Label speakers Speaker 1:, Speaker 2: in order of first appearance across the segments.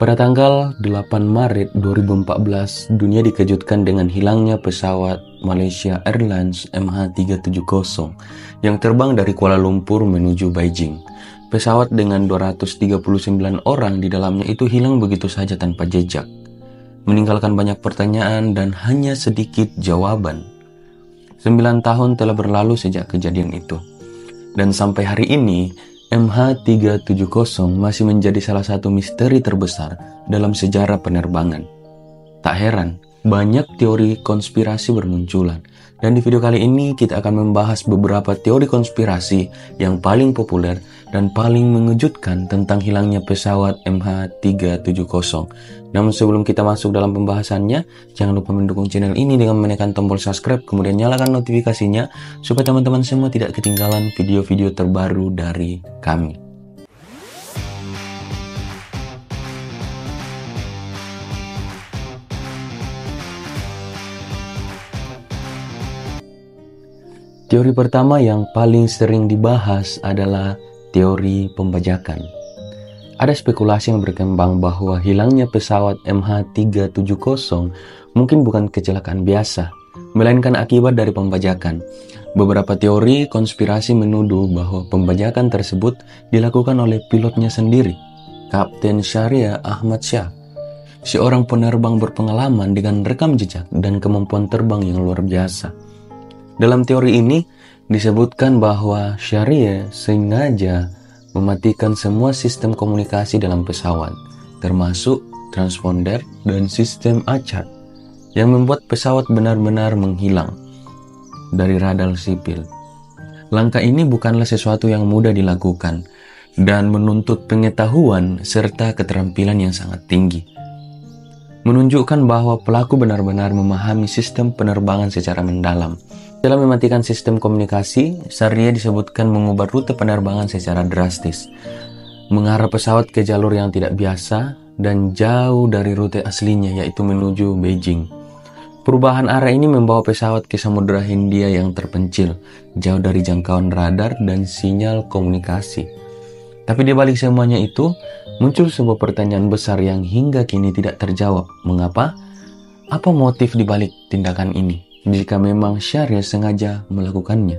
Speaker 1: Pada tanggal 8 Maret 2014, dunia dikejutkan dengan hilangnya pesawat Malaysia Airlines MH370 yang terbang dari Kuala Lumpur menuju Beijing. Pesawat dengan 239 orang di dalamnya itu hilang begitu saja tanpa jejak, meninggalkan banyak pertanyaan dan hanya sedikit jawaban. 9 tahun telah berlalu sejak kejadian itu, dan sampai hari ini MH370 masih menjadi salah satu misteri terbesar dalam sejarah penerbangan. Tak heran, banyak teori konspirasi bermunculan. Dan di video kali ini kita akan membahas beberapa teori konspirasi yang paling populer dan paling mengejutkan tentang hilangnya pesawat MH370. Namun sebelum kita masuk dalam pembahasannya, jangan lupa mendukung channel ini dengan menekan tombol subscribe, kemudian nyalakan notifikasinya supaya teman-teman semua tidak ketinggalan video-video terbaru dari kami. Teori pertama yang paling sering dibahas adalah teori pembajakan. Ada spekulasi yang berkembang bahwa hilangnya pesawat MH370 mungkin bukan kecelakaan biasa, melainkan akibat dari pembajakan. Beberapa teori konspirasi menuduh bahwa pembajakan tersebut dilakukan oleh pilotnya sendiri, Kapten Syahriar Ahmad Shah, seorang penerbang berpengalaman dengan rekam jejak dan kemampuan terbang yang luar biasa. Dalam teori ini disebutkan bahwa Syahriar sengaja mematikan semua sistem komunikasi dalam pesawat, termasuk transponder dan sistem acak, yang membuat pesawat benar-benar menghilang dari radar sipil. Langkah ini bukanlah sesuatu yang mudah dilakukan dan menuntut pengetahuan serta keterampilan yang sangat tinggi. Menunjukkan bahwa pelaku benar-benar memahami sistem penerbangan secara mendalam. Dalam mematikan sistem komunikasi, Syahriar disebutkan mengubah rute penerbangan secara drastis, mengarah pesawat ke jalur yang tidak biasa dan jauh dari rute aslinya, yaitu menuju Beijing. Perubahan arah ini membawa pesawat ke Samudra Hindia yang terpencil, jauh dari jangkauan radar dan sinyal komunikasi. Tapi di balik semuanya itu, muncul sebuah pertanyaan besar yang hingga kini tidak terjawab. Mengapa? Apa motif di balik tindakan ini? Jika memang Syahriar sengaja melakukannya.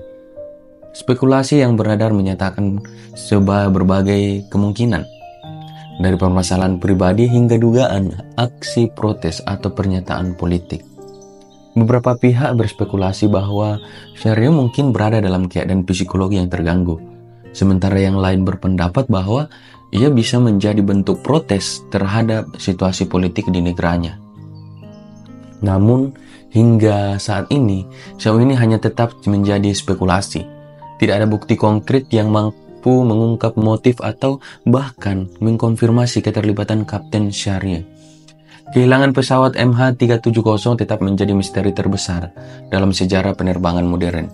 Speaker 1: Spekulasi yang beredar menyatakan berbagai kemungkinan, dari permasalahan pribadi hingga dugaan aksi protes atau pernyataan politik. Beberapa pihak berspekulasi bahwa Syahriar mungkin berada dalam keadaan psikologi yang terganggu, sementara yang lain berpendapat bahwa ia bisa menjadi bentuk protes terhadap situasi politik di negaranya. Namun, hingga saat ini, sejauh ini hanya tetap menjadi spekulasi. Tidak ada bukti konkret yang mampu mengungkap motif atau bahkan mengkonfirmasi keterlibatan Kapten Syahriar. Kehilangan pesawat MH370 tetap menjadi misteri terbesar dalam sejarah penerbangan modern,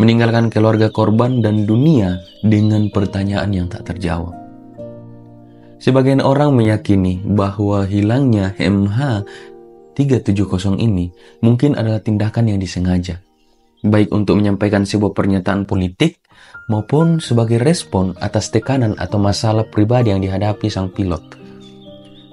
Speaker 1: meninggalkan keluarga korban dan dunia dengan pertanyaan yang tak terjawab. Sebagian orang meyakini bahwa hilangnya MH370 ini mungkin adalah tindakan yang disengaja, baik untuk menyampaikan sebuah pernyataan politik maupun sebagai respon atas tekanan atau masalah pribadi yang dihadapi sang pilot.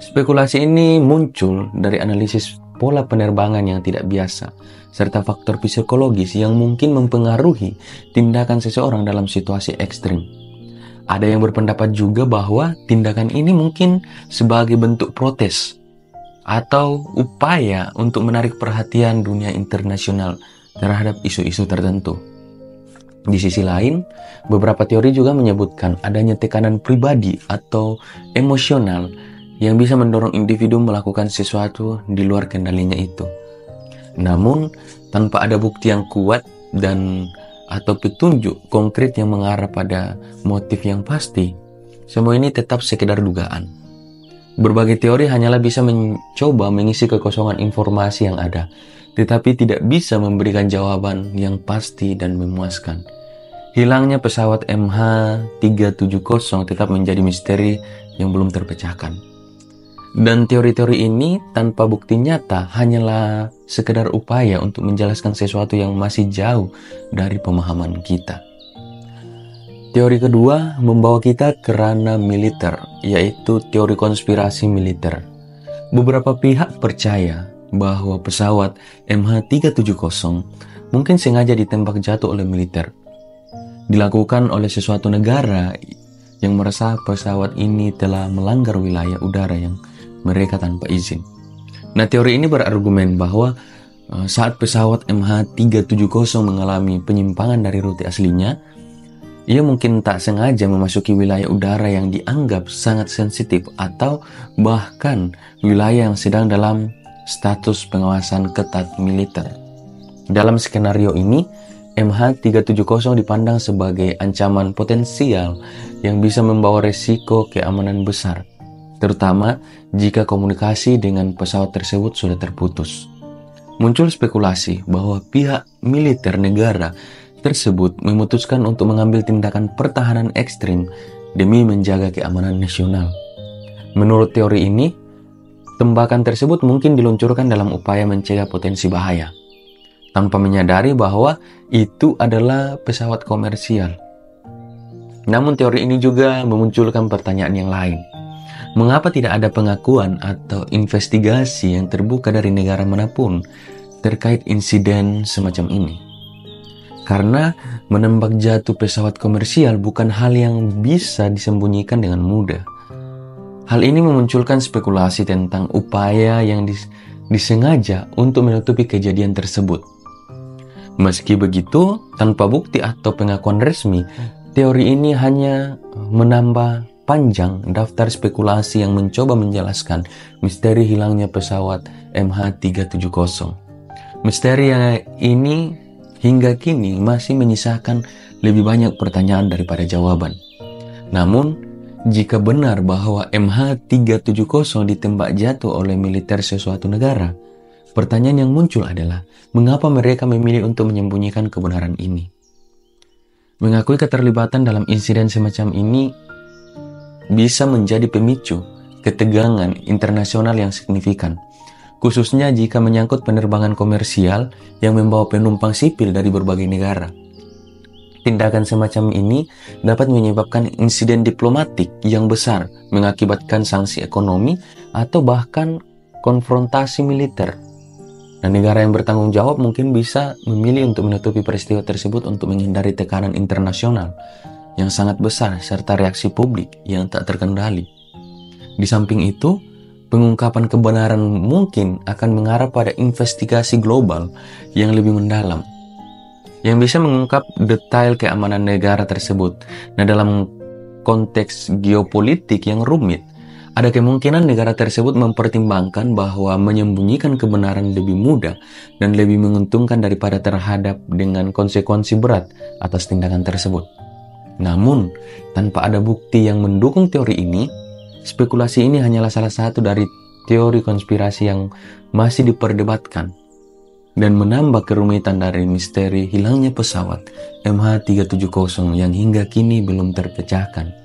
Speaker 1: Spekulasi ini muncul dari analisis pola penerbangan yang tidak biasa, serta faktor psikologis yang mungkin mempengaruhi tindakan seseorang dalam situasi ekstrim. Ada yang berpendapat juga bahwa tindakan ini mungkin sebagai bentuk protes atau upaya untuk menarik perhatian dunia internasional terhadap isu-isu tertentu. Di sisi lain, beberapa teori juga menyebutkan adanya tekanan pribadi atau emosional yang bisa mendorong individu melakukan sesuatu di luar kendalinya itu. Namun, tanpa ada bukti yang kuat dan atau petunjuk konkret yang mengarah pada motif yang pasti, semua ini tetap sekedar dugaan. Berbagai teori hanyalah bisa mencoba mengisi kekosongan informasi yang ada, tetapi tidak bisa memberikan jawaban yang pasti dan memuaskan. Hilangnya pesawat MH370 tetap menjadi misteri yang belum terpecahkan. Dan teori-teori ini tanpa bukti nyata hanyalah sekedar upaya untuk menjelaskan sesuatu yang masih jauh dari pemahaman kita. Teori kedua membawa kita ke ranah militer, yaitu teori konspirasi militer. Beberapa pihak percaya bahwa pesawat MH370 mungkin sengaja ditembak jatuh oleh militer. Dilakukan oleh sesuatu negara yang merasa pesawat ini telah melanggar wilayah udara yang mereka tanpa izin. Nah, teori ini berargumen bahwa saat pesawat MH370 mengalami penyimpangan dari rute aslinya, ia mungkin tak sengaja memasuki wilayah udara yang dianggap sangat sensitif atau bahkan wilayah yang sedang dalam status pengawasan ketat militer. Dalam skenario ini, MH370 dipandang sebagai ancaman potensial yang bisa membawa resiko keamanan besar, terutama jika komunikasi dengan pesawat tersebut sudah terputus. Muncul spekulasi bahwa pihak militer negara tersebut memutuskan untuk mengambil tindakan pertahanan ekstrim demi menjaga keamanan nasional. Menurut teori ini, tembakan tersebut mungkin diluncurkan dalam upaya mencegah potensi bahaya, tanpa menyadari bahwa itu adalah pesawat komersial. Namun teori ini juga memunculkan pertanyaan yang lain. Mengapa tidak ada pengakuan atau investigasi yang terbuka dari negara manapun terkait insiden semacam ini? Karena menembak jatuh pesawat komersial bukan hal yang bisa disembunyikan dengan mudah. Hal ini memunculkan spekulasi tentang upaya yang disengaja untuk menutupi kejadian tersebut. Meski begitu, tanpa bukti atau pengakuan resmi, teori ini hanya menambah panjang daftar spekulasi yang mencoba menjelaskan misteri hilangnya pesawat MH370. Misteri yang ini hingga kini masih menyisakan lebih banyak pertanyaan daripada jawaban. Namun, jika benar bahwa MH370 ditembak jatuh oleh militer sesuatu negara, pertanyaan yang muncul adalah, mengapa mereka memilih untuk menyembunyikan kebenaran ini? Mengakui keterlibatan dalam insiden semacam ini bisa menjadi pemicu ketegangan internasional yang signifikan, khususnya jika menyangkut penerbangan komersial yang membawa penumpang sipil dari berbagai negara. Tindakan semacam ini dapat menyebabkan insiden diplomatik yang besar, mengakibatkan sanksi ekonomi, atau bahkan konfrontasi militer. Dan negara yang bertanggung jawab mungkin bisa memilih untuk menutupi peristiwa tersebut untuk menghindari tekanan internasional yang sangat besar serta reaksi publik yang tak terkendali. Di samping itu, pengungkapan kebenaran mungkin akan mengarah pada investigasi global yang lebih mendalam, yang bisa mengungkap detail keamanan negara tersebut. Nah, dalam konteks geopolitik yang rumit, ada kemungkinan negara tersebut mempertimbangkan bahwa menyembunyikan kebenaran lebih mudah dan lebih menguntungkan daripada terhadap dengan konsekuensi berat atas tindakan tersebut. Namun, tanpa ada bukti yang mendukung teori ini, spekulasi ini hanyalah salah satu dari teori konspirasi yang masih diperdebatkan dan menambah kerumitan dari misteri hilangnya pesawat MH370 yang hingga kini belum terpecahkan.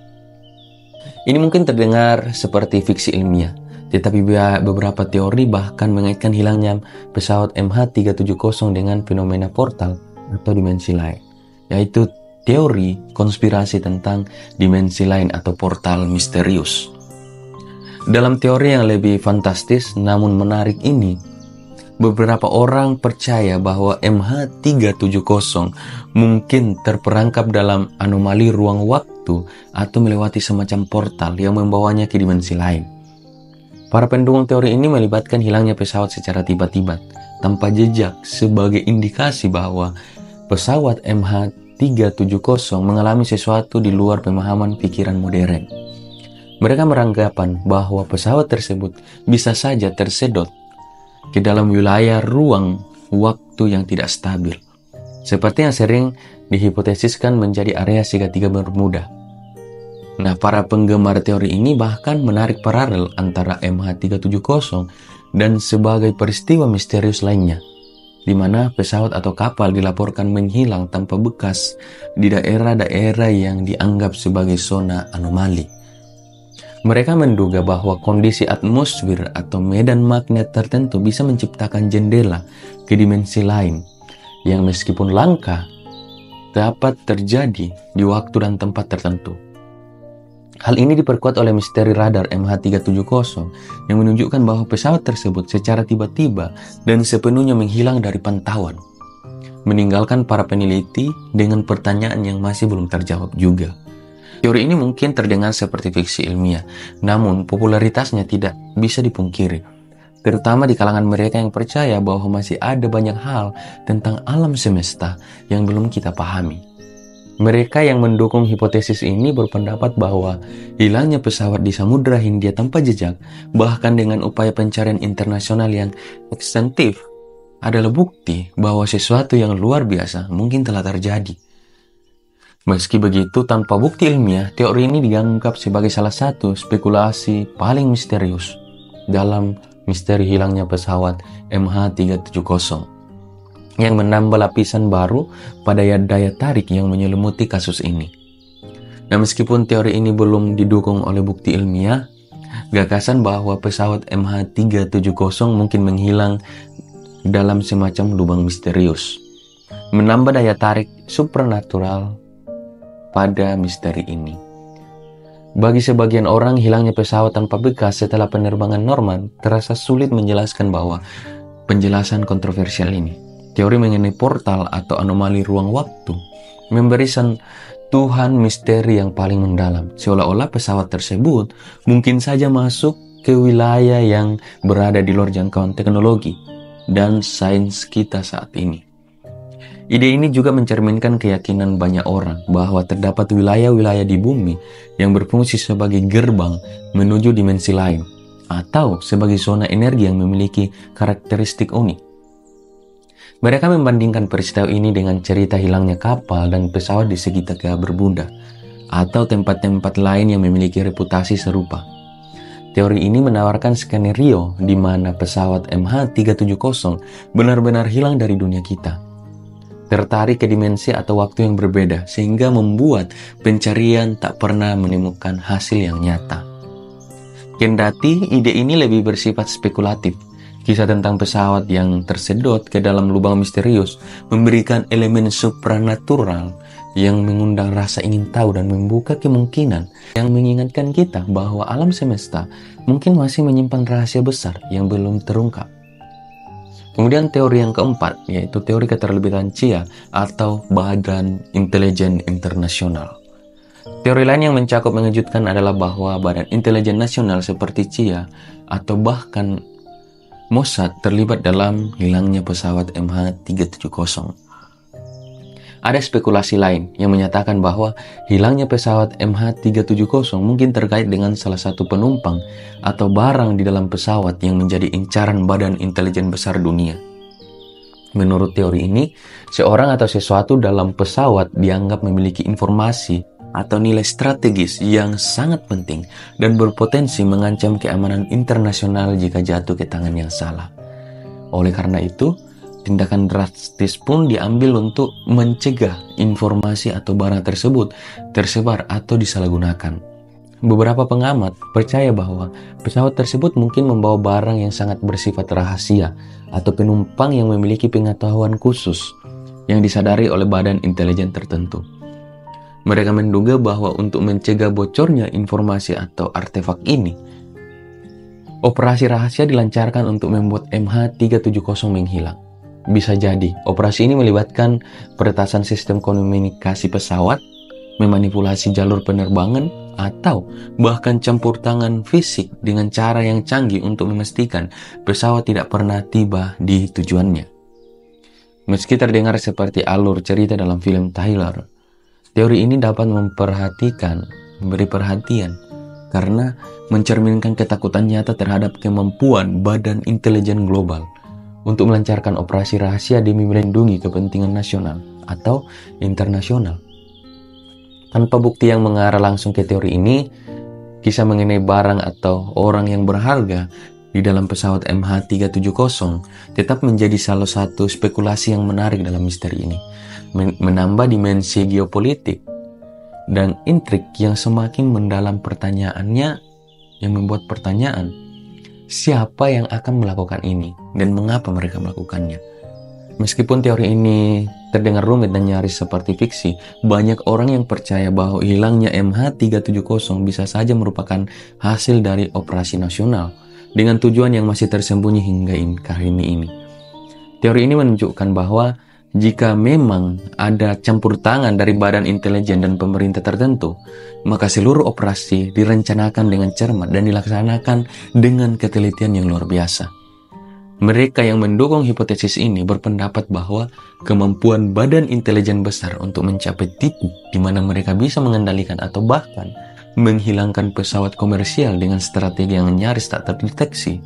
Speaker 1: Ini mungkin terdengar seperti fiksi ilmiah, tetapi beberapa teori bahkan mengaitkan hilangnya pesawat MH370 dengan fenomena portal atau dimensi lain, yaitu teori konspirasi tentang dimensi lain atau portal misterius. Dalam teori yang lebih fantastis namun menarik ini, beberapa orang percaya bahwa MH370 mungkin terperangkap dalam anomali ruang waktu atau melewati semacam portal yang membawanya ke dimensi lain. Para pendukung teori ini melibatkan hilangnya pesawat secara tiba-tiba tanpa jejak sebagai indikasi bahwa pesawat MH370 mengalami sesuatu di luar pemahaman pikiran modern. Mereka beranggapan bahwa pesawat tersebut bisa saja tersedot ke dalam wilayah ruang waktu yang tidak stabil, seperti yang sering dihipotesiskan menjadi area segitiga Bermuda. Nah, para penggemar teori ini bahkan menarik paralel antara MH370 dan sebagai peristiwa misterius lainnya, di mana pesawat atau kapal dilaporkan menghilang tanpa bekas di daerah-daerah yang dianggap sebagai zona anomali. Mereka menduga bahwa kondisi atmosfer atau medan magnet tertentu bisa menciptakan jendela ke dimensi lain yang meskipun langka, dapat terjadi di waktu dan tempat tertentu. Hal ini diperkuat oleh misteri radar MH370 yang menunjukkan bahwa pesawat tersebut secara tiba-tiba dan sepenuhnya menghilang dari pantauan, meninggalkan para peneliti dengan pertanyaan yang masih belum terjawab juga. Teori ini mungkin terdengar seperti fiksi ilmiah, namun popularitasnya tidak bisa dipungkiri, terutama di kalangan mereka yang percaya bahwa masih ada banyak hal tentang alam semesta yang belum kita pahami. Mereka yang mendukung hipotesis ini berpendapat bahwa hilangnya pesawat di Samudra Hindia tanpa jejak, bahkan dengan upaya pencarian internasional yang ekstensif, adalah bukti bahwa sesuatu yang luar biasa mungkin telah terjadi. Meski begitu, tanpa bukti ilmiah, teori ini dianggap sebagai salah satu spekulasi paling misterius dalam misteri hilangnya pesawat MH370. Yang menambah lapisan baru pada daya tarik yang menyelimuti kasus ini. Nah, meskipun teori ini belum didukung oleh bukti ilmiah, gagasan bahwa pesawat MH370 mungkin menghilang dalam semacam lubang misterius menambah daya tarik supranatural pada misteri ini. Bagi sebagian orang, hilangnya pesawat tanpa bekas setelah penerbangan normal terasa sulit menjelaskan bahwa penjelasan kontroversial ini. Teori mengenai portal atau anomali ruang waktu memberi sentuhan misteri yang paling mendalam, seolah-olah pesawat tersebut mungkin saja masuk ke wilayah yang berada di luar jangkauan teknologi dan sains kita saat ini. Ide ini juga mencerminkan keyakinan banyak orang bahwa terdapat wilayah-wilayah di bumi yang berfungsi sebagai gerbang menuju dimensi lain, atau sebagai zona energi yang memiliki karakteristik unik. Mereka membandingkan peristiwa ini dengan cerita hilangnya kapal dan pesawat di segitiga Bermuda, atau tempat-tempat lain yang memiliki reputasi serupa. Teori ini menawarkan skenario di mana pesawat MH370 benar-benar hilang dari dunia kita, tertarik ke dimensi atau waktu yang berbeda, sehingga membuat pencarian tak pernah menemukan hasil yang nyata. Kendati ide ini lebih bersifat spekulatif, kisah tentang pesawat yang tersedot ke dalam lubang misterius memberikan elemen supranatural yang mengundang rasa ingin tahu dan membuka kemungkinan yang mengingatkan kita bahwa alam semesta mungkin masih menyimpan rahasia besar yang belum terungkap. Kemudian teori yang keempat, yaitu teori keterlibatan CIA atau Badan Intelijen Internasional. Teori lain yang mencakup mengejutkan adalah bahwa Badan Intelijen Nasional seperti CIA atau bahkan Mossad terlibat dalam hilangnya pesawat MH370. Ada spekulasi lain yang menyatakan bahwa hilangnya pesawat MH370 mungkin terkait dengan salah satu penumpang atau barang di dalam pesawat yang menjadi incaran Badan Intelijen Besar Dunia. Menurut teori ini, seorang atau sesuatu dalam pesawat dianggap memiliki informasi atau nilai strategis yang sangat penting dan berpotensi mengancam keamanan internasional jika jatuh ke tangan yang salah. Oleh karena itu, tindakan drastis pun diambil untuk mencegah informasi atau barang tersebut tersebar atau disalahgunakan. Beberapa pengamat percaya bahwa pesawat tersebut mungkin membawa barang yang sangat bersifat rahasia atau penumpang yang memiliki pengetahuan khusus yang disadari oleh badan intelijen tertentu. Mereka menduga bahwa untuk mencegah bocornya informasi atau artefak ini, operasi rahasia dilancarkan untuk membuat MH370 menghilang. Bisa jadi, operasi ini melibatkan peretasan sistem komunikasi pesawat, memanipulasi jalur penerbangan, atau bahkan campur tangan fisik dengan cara yang canggih untuk memastikan pesawat tidak pernah tiba di tujuannya. Meski terdengar seperti alur cerita dalam film Tyler, teori ini dapat memberi perhatian karena mencerminkan ketakutan nyata terhadap kemampuan Badan Intelijen Global untuk melancarkan operasi rahasia demi melindungi kepentingan nasional atau internasional. Tanpa bukti yang mengarah langsung ke teori ini, kisah mengenai barang atau orang yang berharga di dalam pesawat MH370 tetap menjadi salah satu spekulasi yang menarik dalam misteri ini. Menambah dimensi geopolitik dan intrik yang semakin mendalam pertanyaannya, yang membuat pertanyaan, siapa yang akan melakukan ini dan mengapa mereka melakukannya? Meskipun teori ini terdengar rumit dan nyaris seperti fiksi, banyak orang yang percaya bahwa hilangnya MH370 bisa saja merupakan hasil dari operasi nasional dengan tujuan yang masih tersembunyi hingga hari ini. Teori ini menunjukkan bahwa jika memang ada campur tangan dari badan intelijen dan pemerintah tertentu, maka seluruh operasi direncanakan dengan cermat dan dilaksanakan dengan ketelitian yang luar biasa. Mereka yang mendukung hipotesis ini berpendapat bahwa kemampuan badan intelijen besar untuk mencapai titik di mana mereka bisa mengendalikan atau bahkan menghilangkan pesawat komersial dengan strategi yang nyaris tak terdeteksi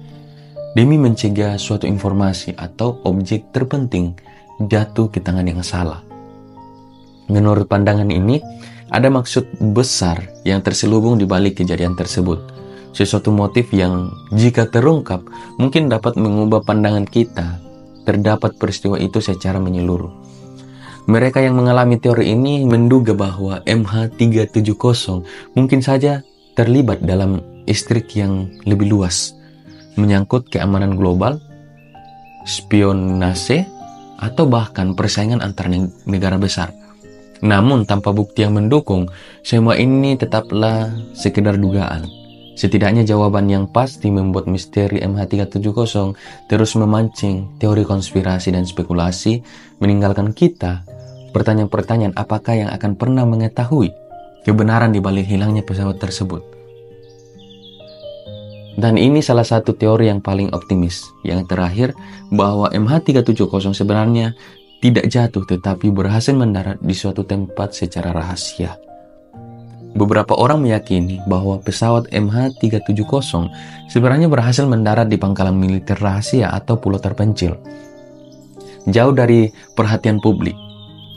Speaker 1: demi mencegah suatu informasi atau objek terpenting jatuh ke tangan yang salah. Menurut pandangan ini, ada maksud besar yang terselubung di balik kejadian tersebut. Sesuatu motif yang jika terungkap mungkin dapat mengubah pandangan kita terdapat peristiwa itu secara menyeluruh. Mereka yang mengalami teori ini menduga bahwa MH370 mungkin saja terlibat dalam istrik yang lebih luas, menyangkut keamanan global, spionase, atau bahkan persaingan antar negara besar. Namun tanpa bukti yang mendukung, semua ini tetaplah sekedar dugaan. Setidaknya jawaban yang pasti membuat misteri MH370 terus memancing teori konspirasi dan spekulasi, meninggalkan kita pertanyaan-pertanyaan apakah yang akan pernah mengetahui kebenaran di balik hilangnya pesawat tersebut. Dan ini salah satu teori yang paling optimis. Yang terakhir, bahwa MH370 sebenarnya tidak jatuh tetapi berhasil mendarat di suatu tempat secara rahasia. Beberapa orang meyakini bahwa pesawat MH370 sebenarnya berhasil mendarat di pangkalan militer rahasia atau pulau terpencil, jauh dari perhatian publik.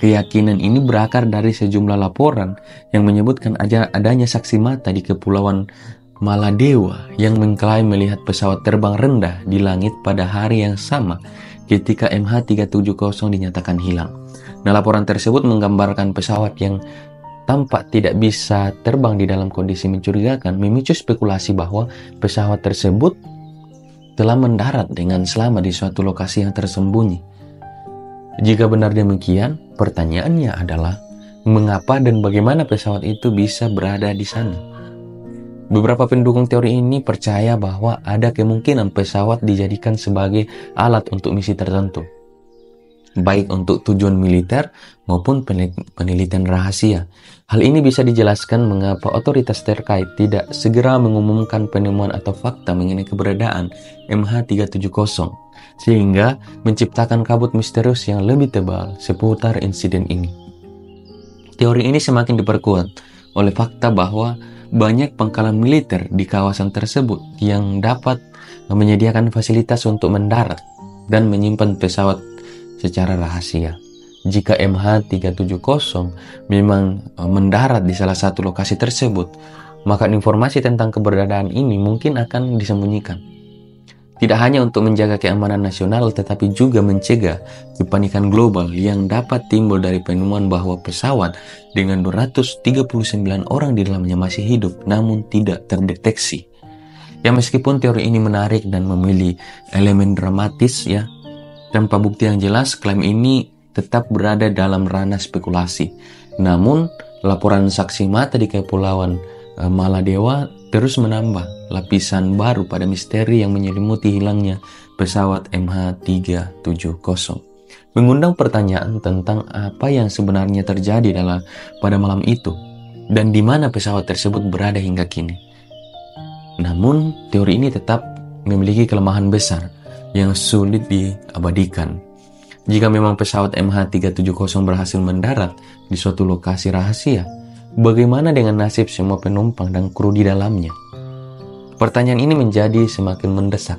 Speaker 1: Keyakinan ini berakar dari sejumlah laporan yang menyebutkan adanya saksi mata di Kepulauan Maladewa yang mengklaim melihat pesawat terbang rendah di langit pada hari yang sama ketika MH370 dinyatakan hilang. Nah, laporan tersebut menggambarkan pesawat yang tampak tidak bisa terbang di dalam kondisi mencurigakan, memicu spekulasi bahwa pesawat tersebut telah mendarat dengan selamat di suatu lokasi yang tersembunyi. Jika benar demikian, pertanyaannya adalah mengapa dan bagaimana pesawat itu bisa berada di sana? Beberapa pendukung teori ini percaya bahwa ada kemungkinan pesawat dijadikan sebagai alat untuk misi tertentu, baik untuk tujuan militer maupun penelitian rahasia. Hal ini bisa dijelaskan mengapa otoritas terkait tidak segera mengumumkan penemuan atau fakta mengenai keberadaan MH370, sehingga menciptakan kabut misterius yang lebih tebal seputar insiden ini. Teori ini semakin diperkuat oleh fakta bahwa banyak pangkalan militer di kawasan tersebut yang dapat menyediakan fasilitas untuk mendarat dan menyimpan pesawat secara rahasia. Jika MH370 memang mendarat di salah satu lokasi tersebut, maka informasi tentang keberadaan ini mungkin akan disembunyikan. Tidak hanya untuk menjaga keamanan nasional, tetapi juga mencegah kepanikan global yang dapat timbul dari penemuan bahwa pesawat dengan 239 orang di dalamnya masih hidup namun tidak terdeteksi. Ya, meskipun teori ini menarik dan memilih elemen dramatis ya, tanpa bukti yang jelas, klaim ini tetap berada dalam ranah spekulasi. Namun, laporan saksi mata di Kepulauan Maladewa terus menambah lapisan baru pada misteri yang menyelimuti hilangnya pesawat MH370. Mengundang pertanyaan tentang apa yang sebenarnya terjadi pada malam itu dan di mana pesawat tersebut berada hingga kini. Namun, teori ini tetap memiliki kelemahan besar yang sulit diabadikan. Jika memang pesawat MH370 berhasil mendarat di suatu lokasi rahasia, bagaimana dengan nasib semua penumpang dan kru di dalamnya? Pertanyaan ini menjadi semakin mendesak,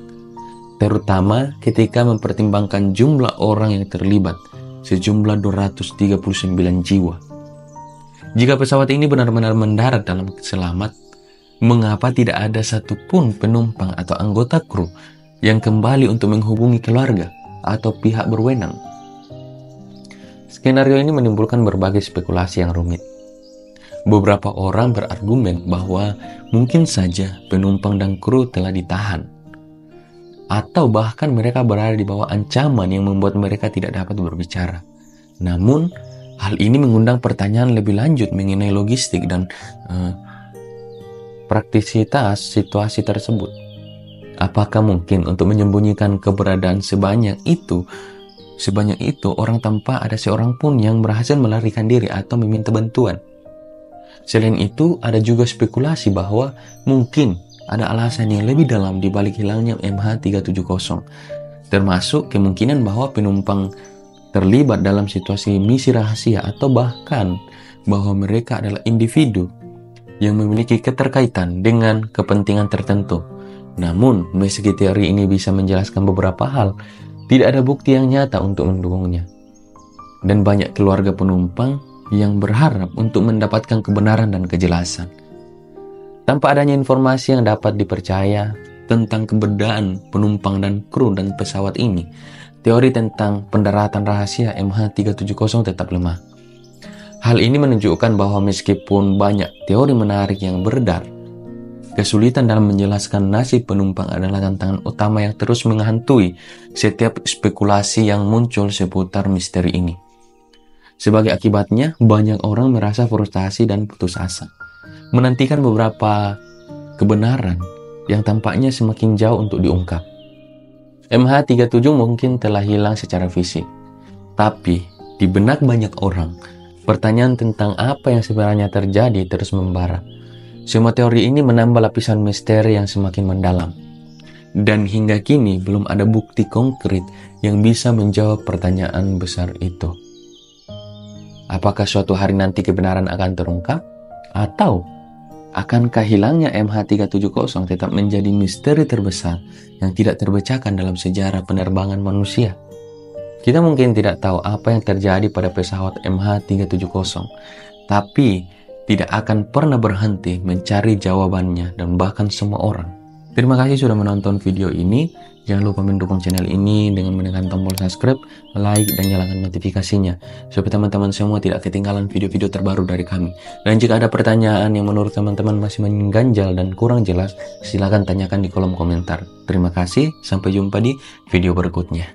Speaker 1: terutama ketika mempertimbangkan jumlah orang yang terlibat, sejumlah 239 jiwa. Jika pesawat ini benar-benar mendarat dalam selamat, mengapa tidak ada satupun penumpang atau anggota kru yang kembali untuk menghubungi keluarga atau pihak berwenang? Skenario ini menimbulkan berbagai spekulasi yang rumit. Beberapa orang berargumen bahwa mungkin saja penumpang dan kru telah ditahan. atau bahkan mereka berada di bawah ancaman yang membuat mereka tidak dapat berbicara. Namun, hal ini mengundang pertanyaan lebih lanjut mengenai logistik dan praktisitas situasi tersebut. Apakah mungkin untuk menyembunyikan keberadaan sebanyak itu orang tanpa ada seorang pun yang berhasil melarikan diri atau meminta bantuan? Selain itu, ada juga spekulasi bahwa mungkin ada alasan yang lebih dalam di balik hilangnya MH370, termasuk kemungkinan bahwa penumpang terlibat dalam situasi misi rahasia atau bahkan bahwa mereka adalah individu yang memiliki keterkaitan dengan kepentingan tertentu. Namun, meski teori ini bisa menjelaskan beberapa hal, tidak ada bukti yang nyata untuk mendukungnya. Dan banyak keluarga penumpang yang berharap untuk mendapatkan kebenaran dan kejelasan. Tanpa adanya informasi yang dapat dipercaya tentang keberadaan penumpang dan kru dan pesawat ini, teori tentang pendaratan rahasia MH370 tetap lemah. Hal ini menunjukkan bahwa meskipun banyak teori menarik yang beredar, kesulitan dalam menjelaskan nasib penumpang adalah tantangan utama yang terus menghantui setiap spekulasi yang muncul seputar misteri ini. Sebagai akibatnya, banyak orang merasa frustasi dan putus asa, menantikan beberapa kebenaran yang tampaknya semakin jauh untuk diungkap. MH370 mungkin telah hilang secara fisik, tapi di benak banyak orang, pertanyaan tentang apa yang sebenarnya terjadi terus membara. Semua teori ini menambah lapisan misteri yang semakin mendalam. Dan hingga kini belum ada bukti konkret yang bisa menjawab pertanyaan besar itu. Apakah suatu hari nanti kebenaran akan terungkap? Atau akankah hilangnya MH370 tetap menjadi misteri terbesar yang tidak terpecahkan dalam sejarah penerbangan manusia? Kita mungkin tidak tahu apa yang terjadi pada pesawat MH370, tapi tidak akan pernah berhenti mencari jawabannya dan bahkan semua orang. Terima kasih sudah menonton video ini. Jangan lupa mendukung channel ini dengan menekan tombol subscribe, like, dan nyalakan notifikasinya supaya teman-teman semua tidak ketinggalan video-video terbaru dari kami. Dan jika ada pertanyaan yang menurut teman-teman masih mengganjal dan kurang jelas, silakan tanyakan di kolom komentar. Terima kasih, sampai jumpa di video berikutnya.